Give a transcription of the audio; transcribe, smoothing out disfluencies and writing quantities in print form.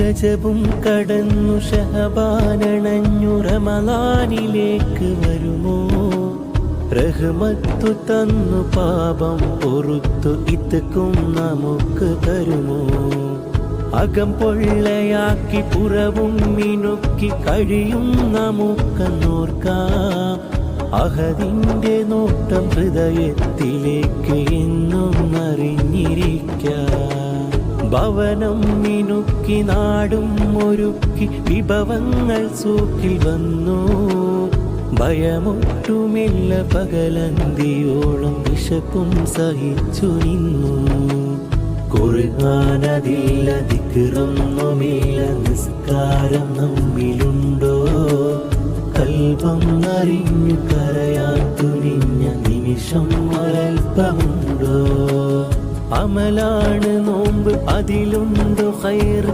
രജബും കടന്നു ഷഹബാനണഞ്ഞു റമളാനിലേക്ക് വരുമോ റഹ്മത്തു തന്നു പാപം പൊറുത്തു ഇത്തക്കും നമുക്ക് തരുമോ അകം പൊള്ളയാക്കി പുറവും മിനുക്കി കഴിയും നമുക്കെന്നോർക്കാം അഹദിന്റെ നോട്ടം ഹൃദയത്തിലേക്ക് എന്നും അറിഞ്ഞിരിക്കാം ഭവനം മിനുക്കി നാടും ഒരുക്കി വിഭവങ്ങൾ സൂക്കിൽ വന്നു ഭയമൊട്ടുമില്ല പകലന്തിയോളം വിശപ്പും സഹിച്ചു നിന്നു ഖുർആനതില്ല ദിക്റൊന്നുമില്ല നിസ്കാരം നമ്മിലുണ്ടോ കൽബം അറിഞ്ഞു കരയാൻ തുനിഞ്ഞ നിമിഷം ഒരൽപ്പമുണ്ടോ അമലാണ് നോമ്പ് അതിലുണ്ടോ ഖൈർ